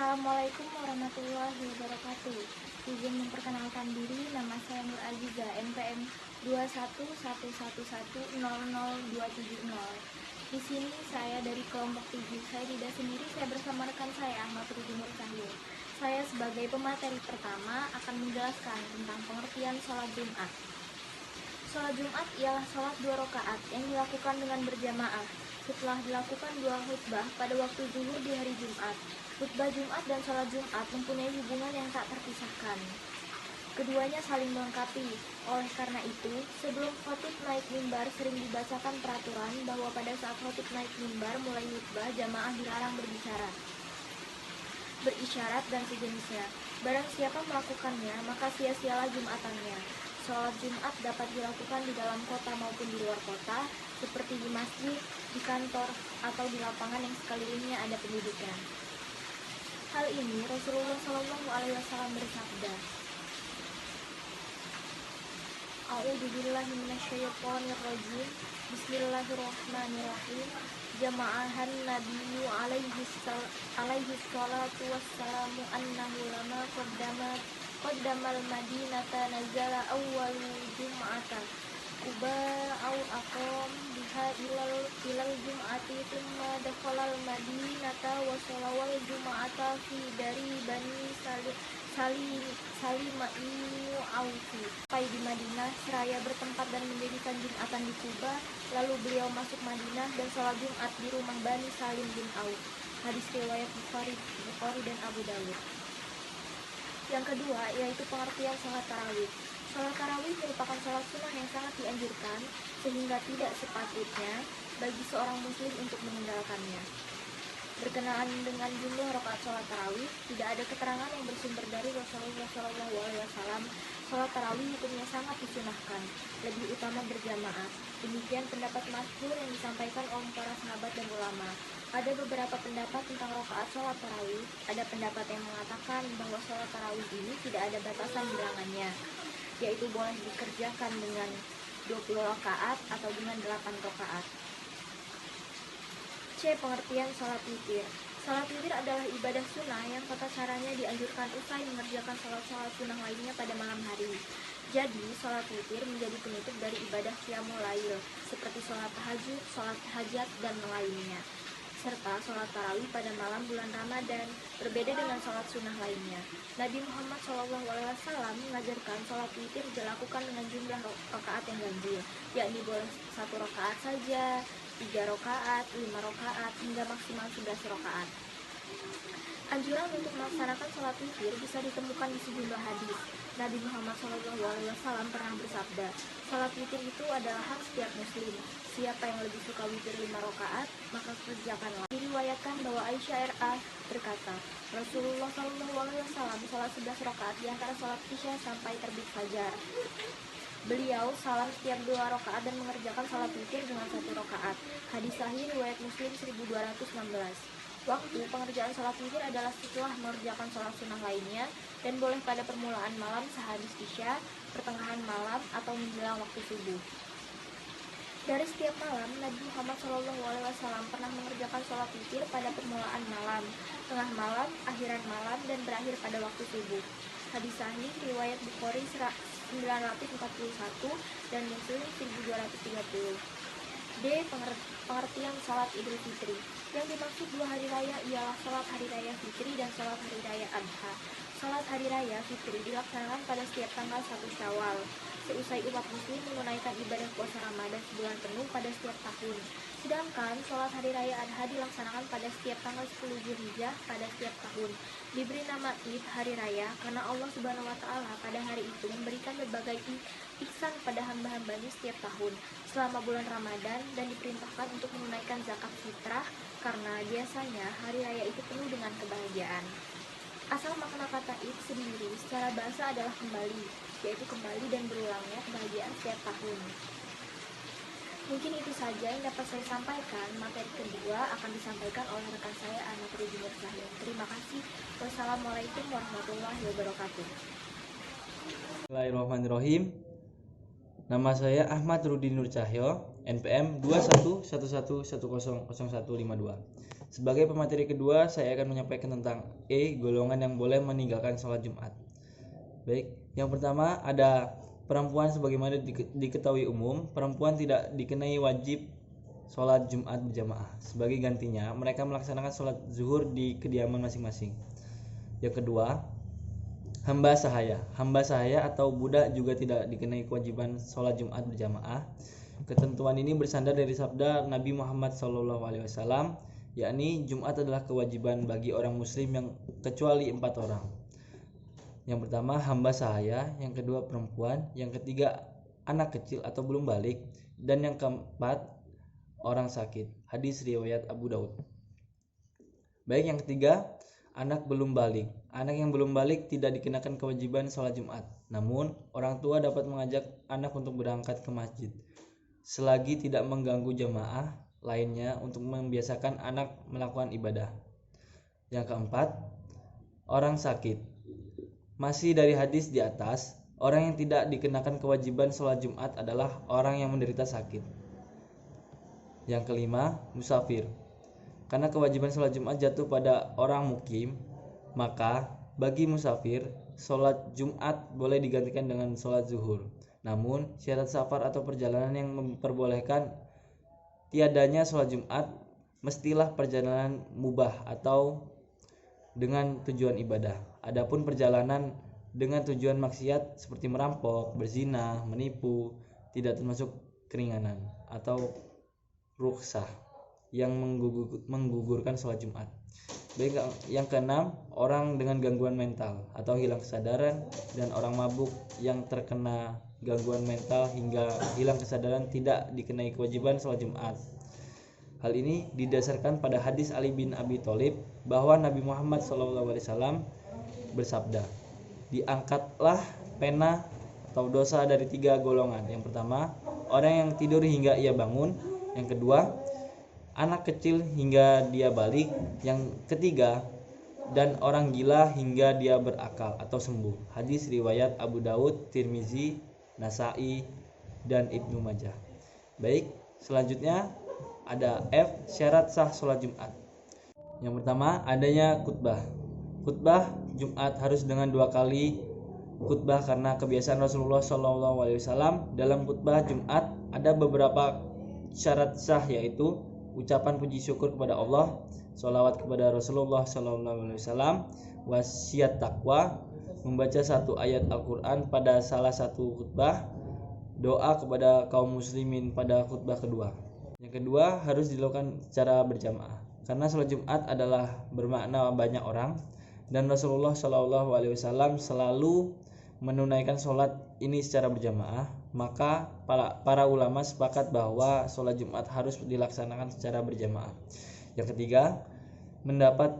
Assalamualaikum warahmatullahi wabarakatuh. Izin memperkenalkan diri, nama saya Nur Aziza, NPM 21111000270. Di sini saya dari kelompok 7. Saya tidak sendiri, saya bersama rekan saya Ahmad Rudi Nur Cahyo. Saya sebagai pemateri pertama akan menjelaskan tentang pengertian sholat Jumat. Sholat Jumat ialah sholat 2 rakaat yang dilakukan dengan berjamaah setelah dilakukan 2 khutbah pada waktu zuhur di hari Jumat. Khutbah Jumat dan sholat Jumat mempunyai hubungan yang tak terpisahkan. Keduanya saling melengkapi. Oleh karena itu, sebelum khotib naik mimbar sering dibacakan peraturan bahwa pada saat khotib naik mimbar mulai khutbah, jamaah dilarang berbicara, berisyarat dan sejenisnya. Barang siapa melakukannya, maka sia-sialah Jumatannya. Sholat Jumat dapat dilakukan di dalam kota maupun di luar kota, seperti di masjid, di kantor, atau di lapangan yang sekelilingnya ada penduduknya. Hal ini Rasulullah SAW bersabda, A'udzubillahi minasyaitonirrajim. Bismillahirrahmanirrahim. Jama'ahan nabiyyu alaihi salatu wassalamu annahu lama qaddamal madinata nazala awwalu jum'atan Quba au aqam biha ilal jum'ati thumma dakhalal madinata wa shalawal jum'ata fi dari bani Salima'iyu Aufi. Sampai di Madinah, seraya bertempat dan mendirikan Jumatan di Kuba, lalu beliau masuk Madinah dan sholat Jumat di rumah Bani Salim bin Auf. Hadis riwayat Bukhari dan Abu Dawud. Yang kedua, yaitu pengertian sholat tarawih. Sholat tarawih merupakan sholat sunnah yang sangat dianjurkan, sehingga tidak sepatutnya bagi seorang muslim untuk meninggalkannya. Berkenaan dengan jumlah rakaat sholat tarawih, tidak ada keterangan yang bersumber dari Rasulullah SAW. Sholat tarawih hukumnya sangat disunahkan, lebih utama berjamaah. Demikian pendapat masyhur yang disampaikan oleh para sahabat dan ulama. Ada beberapa pendapat tentang rakaat sholat tarawih. Ada pendapat yang mengatakan bahwa sholat tarawih ini tidak ada batasan bilangannya, yaitu boleh dikerjakan dengan 20 rakaat atau dengan 8 rakaat. C. Pengertian sholat witir. Sholat witir adalah ibadah sunnah yang tata caranya dianjurkan usai mengerjakan sholat-sholat sunnah lainnya pada malam hari. Jadi, sholat witir menjadi penutup dari ibadah qiyamul lail, seperti sholat tahajud, sholat hajat, dan lainnya, serta sholat tarawih pada malam bulan Ramadan, berbeda dengan sholat sunnah lainnya. Nabi Muhammad SAW mengajarkan sholat witir dilakukan dengan jumlah rakaat yang ganjil, yakni boleh 1 rakaat saja, 3 rakaat, 5 rakaat, hingga maksimal 11 rakaat. Anjuran untuk melaksanakan sholat witir bisa ditemukan di sejumlah hadis. Nabi Muhammad SAW pernah bersabda, sholat witir itu adalah hak setiap muslim. Siapa yang lebih suka witir 5 rakaat, maka kerjakanlah. Diriwayatkan bahwa Aisyah RA berkata, Rasulullah SAW sholat 11 rakaat di antara sholat isya sampai terbit fajar. Beliau salam setiap 2 rakaat dan mengerjakan sholat witir dengan 1 rakaat. Hadis sahih riwayat Muslim 1216. Waktu pengerjaan sholat witir adalah setelah mengerjakan sholat sunnah lainnya dan boleh pada permulaan malam sehabis isya, pertengahan malam, atau menjelang waktu subuh. Dari setiap malam, Nabi Muhammad SAW pernah mengerjakan sholat witir pada permulaan malam, tengah malam, akhiran malam, dan berakhir pada waktu subuh. Hadis sahih riwayat Bukhari 941 dan Muslim 1230. D. Pengertian sholat Idul Fitri. Yang dimaksud 2 hari raya ialah sholat hari raya Fitri dan sholat hari raya Adha. Sholat hari raya Fitri dilaksanakan pada setiap tanggal 1 Syawal, seusai umat muslim menunaikan ibadah puasa Ramadan sebulan penuh pada setiap tahun. Sedangkan sholat hari raya Adha dilaksanakan pada setiap tanggal 10 Zulhijjah pada setiap tahun. Diberi nama Id, hari raya, karena Allah Subhanahu wa Ta'ala pada hari itu memberikan berbagai ihsan pada hamba-hambanya setiap tahun selama bulan Ramadan, dan diperintahkan untuk menunaikan zakat fitrah karena biasanya hari raya itu penuh dengan kebahagiaan. Asal makna kata Id sendiri secara bahasa adalah kembali, yaitu kembali dan berulangnya kebahagiaan setiap tahun. Mungkin itu saja yang dapat saya sampaikan. Materi kedua akan disampaikan oleh rekan saya Ahmad Rudi Nur Cahyo. Terima kasih. Wassalamualaikum warahmatullahi wabarakatuh. Bismillahirrahmanirrahim. Nama saya Ahmad Rudi Nur Cahyo, NPM 21111000152. Sebagai pemateri kedua, saya akan menyampaikan tentang golongan yang boleh meninggalkan sholat Jumat. Baik, yang pertama ada perempuan. Sebagaimana diketahui umum, perempuan tidak dikenai wajib sholat Jumat berjamaah. Sebagai gantinya, mereka melaksanakan sholat zuhur di kediaman masing-masing. Yang kedua, hamba sahaya. Hamba sahaya atau budak juga tidak dikenai kewajiban sholat Jumat berjamaah. Ketentuan ini bersandar dari sabda Nabi Muhammad SAW, yakni Jumat adalah kewajiban bagi orang muslim yang kecuali 4 orang. Yang pertama hamba sahaya, yang kedua perempuan, yang ketiga anak kecil atau belum balik, dan yang keempat orang sakit. Hadis riwayat Abu Daud. Baik, yang ketiga anak belum balik. Anak yang belum balik tidak dikenakan kewajiban sholat Jumat. Namun orang tua dapat mengajak anak untuk berangkat ke masjid selagi tidak mengganggu jamaah lainnya untuk membiasakan anak melakukan ibadah. Yang keempat, orang sakit. Masih dari hadis di atas, orang yang tidak dikenakan kewajiban sholat Jumat adalah orang yang menderita sakit. Yang kelima, musafir. Karena kewajiban sholat Jumat jatuh pada orang mukim, maka bagi musafir, sholat Jumat boleh digantikan dengan sholat zuhur. Namun, syarat safar atau perjalanan yang memperbolehkan tiadanya sholat Jumat mestilah perjalanan mubah atau dengan tujuan ibadah. Adapun perjalanan dengan tujuan maksiat seperti merampok, berzina, menipu tidak termasuk keringanan atau rukhsah yang menggugurkan sholat Jumat. Baik, yang keenam, orang dengan gangguan mental atau hilang kesadaran dan orang mabuk yang terkena gangguan mental hingga hilang kesadaran tidak dikenai kewajiban sholat Jumat. Hal ini didasarkan pada hadis Ali bin Abi Thalib bahwa Nabi Muhammad SAW bersabda, diangkatlah pena atau dosa dari 3 golongan. Yang pertama, orang yang tidur hingga ia bangun. Yang kedua, anak kecil hingga dia balik. Yang ketiga, dan orang gila hingga dia berakal atau sembuh. Hadis riwayat Abu Daud, Tirmizi, Nasai, dan Ibnu Majah. Baik, selanjutnya ada F, syarat sah sholat Jumat. Yang pertama, adanya khutbah. Khutbah Jumat harus dengan 2 kali khutbah karena kebiasaan Rasulullah SAW dalam khutbah Jumat ada beberapa syarat sah, yaitu ucapan puji syukur kepada Allah, sholawat kepada Rasulullah SAW, wasiat takwa, membaca 1 ayat Al-Quran pada salah satu khutbah, doa kepada kaum muslimin pada khutbah kedua. Yang kedua, harus dilakukan secara berjamaah karena sholat Jumat adalah bermakna banyak orang dan Rasulullah SAW selalu menunaikan sholat ini secara berjamaah. Maka para ulama sepakat bahwa sholat Jumat harus dilaksanakan secara berjamaah. Yang ketiga, mendapat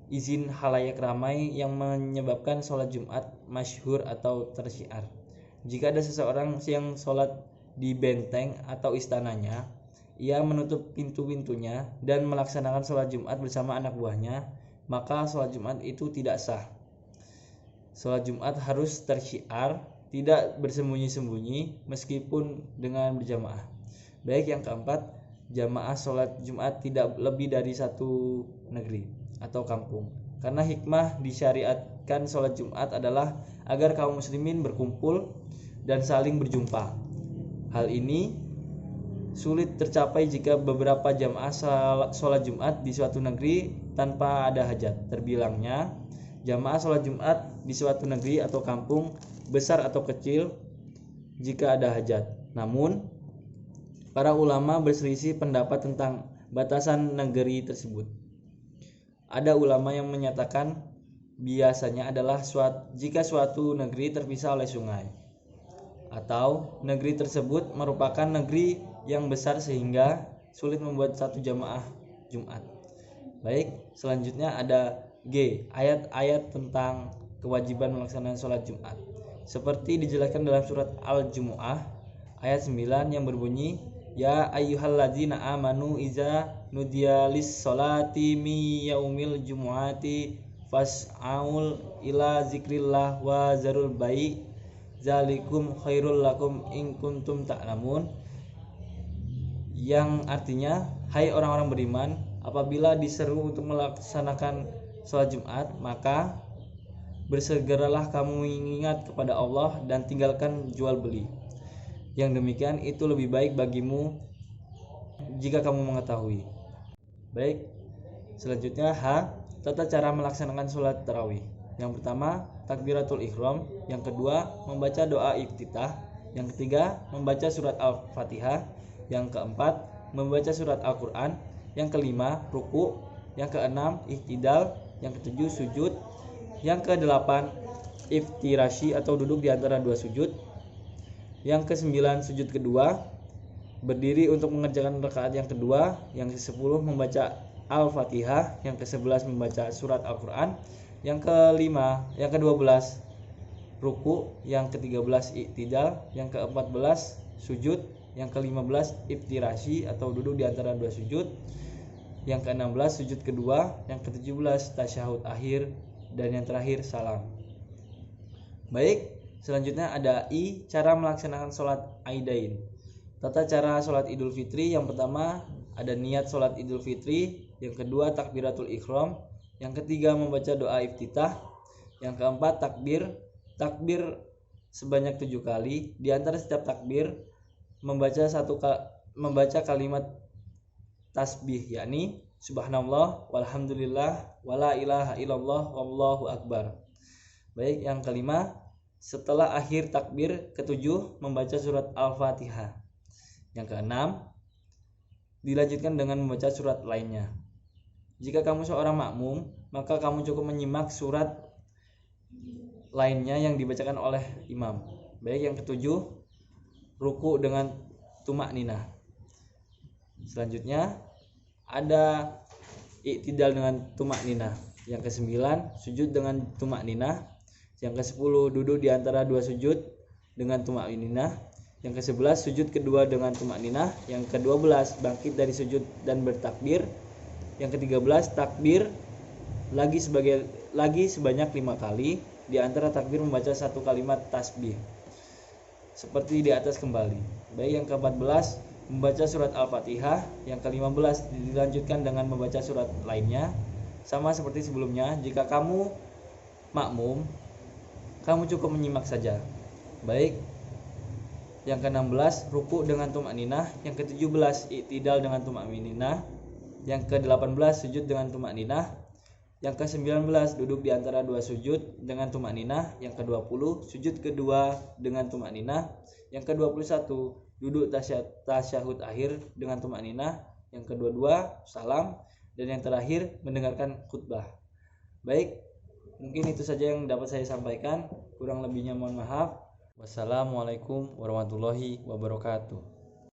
izin halayak ramai yang menyebabkan sholat Jumat masyhur atau tersyiar. Jika ada seseorang yang sholat di benteng atau istananya, ia menutup pintu-pintunya dan melaksanakan sholat Jumat bersama anak buahnya, maka sholat Jumat itu tidak sah. Sholat Jumat harus tersyiar, tidak bersembunyi-sembunyi meskipun dengan berjamaah. Baik, yang keempat, jamaah sholat Jumat tidak lebih dari 1 negeri atau kampung. Karena hikmah disyariatkan sholat Jumat adalah agar kaum muslimin berkumpul dan saling berjumpa. Hal ini sulit tercapai jika beberapa jamaah sholat Jumat di suatu negeri tanpa ada hajat. Terbilangnya jamaah sholat Jumat di suatu negeri atau kampung, besar atau kecil, jika ada hajat. Namun para ulama berselisih pendapat tentang batasan negeri tersebut. Ada ulama yang menyatakan biasanya adalah jika suatu negeri terpisah oleh sungai, atau negeri tersebut merupakan negeri yang besar sehingga sulit membuat satu jamaah Jumat. Baik, selanjutnya ada G, ayat-ayat tentang kewajiban melaksanakan sholat Jumat. Seperti dijelaskan dalam surat Al-Jumu'ah ayat 9 yang berbunyi, ya ayyuhalladzina amanu iza nudiya lis-sholati mi yaumil jumu'ati fas'aul ila zikrillah wa zarul bai' zalikum khairul lakum in kuntum ta'lamun. Yang artinya, hai orang-orang beriman, apabila diseru untuk melaksanakan sholat Jumat, maka bersegeralah kamu mengingat kepada Allah dan tinggalkan jual beli. Yang demikian itu lebih baik bagimu jika kamu mengetahui. Baik, selanjutnya H. Tata cara melaksanakan sholat tarawih. Yang pertama, takbiratul ihram. Yang kedua, membaca doa iftitah. Yang ketiga, membaca surat Al-Fatihah. Yang keempat, membaca surat Al-Quran. Yang kelima, ruku. Yang keenam, ihtidal. Yang ketujuh, sujud. Yang kedelapan, iftirashi atau duduk di antara dua sujud. Yang kesembilan, sujud kedua, berdiri untuk mengerjakan rakaat yang kedua. Yang ke-10 membaca Al-Fatihah. Yang ke-11 membaca surat Al-Quran. Yang ke-12 ruku. Yang ke-13 iktidal. Yang ke-14 sujud. Yang ke-15 iftirashi atau duduk di antara dua sujud. Yang ke-16 sujud kedua. Yang ke-17 tasyahud akhir. Dan yang terakhir salam. Baik, selanjutnya ada I. Cara melaksanakan sholat Aidain. Tata cara sholat Idul Fitri. Yang pertama ada niat sholat Idul Fitri. Yang kedua takbiratul ihram. Yang ketiga membaca doa iftitah. Yang keempat takbir sebanyak 7 kali. Di antara setiap takbir membaca kalimat tasbih, yakni subhanallah walhamdulillah wala ilaha illallah wallahu akbar. Baik, yang kelima, setelah akhir takbir ketujuh membaca surat Al-Fatihah. Yang keenam, dilanjutkan dengan membaca surat lainnya. Jika kamu seorang makmum, maka kamu cukup menyimak surat lainnya yang dibacakan oleh imam. Baik, yang ketujuh, ruku dengan tumak ninah. Selanjutnya ada iktidal dengan tumak ninah. Yang ke-9 sujud dengan tumak ninah. Yang ke-10 duduk di antara dua sujud dengan tumak ninah. Yang ke-11 sujud kedua dengan tumak ninah. Yang ke-12 bangkit dari sujud dan bertakbir. Yang ke-13 takbir lagi sebanyak 5 kali. Di antara takbir membaca satu kalimat tasbih seperti di atas kembali. Baik, yang ke-14 membaca surat Al-Fatihah. Yang ke-15 dilanjutkan dengan membaca surat lainnya. Sama seperti sebelumnya, jika kamu makmum, kamu cukup menyimak saja. Baik, yang ke-16 ruku dengan tumak ninah. Yang ke-17 iktidal dengan tumak ninah. Yang ke-18 sujud dengan tumak ninah. Yang ke-19 duduk di antara dua sujud dengan tumak ninah. Yang ke-20 sujud kedua dengan tumak ninah. Yang ke-21 duduk tasyahud akhir dengan tumak ninah. Yang ke-22 salam. Dan yang terakhir mendengarkan khutbah. Baik, mungkin itu saja yang dapat saya sampaikan. Kurang lebihnya mohon maaf. Wassalamualaikum warahmatullahi wabarakatuh.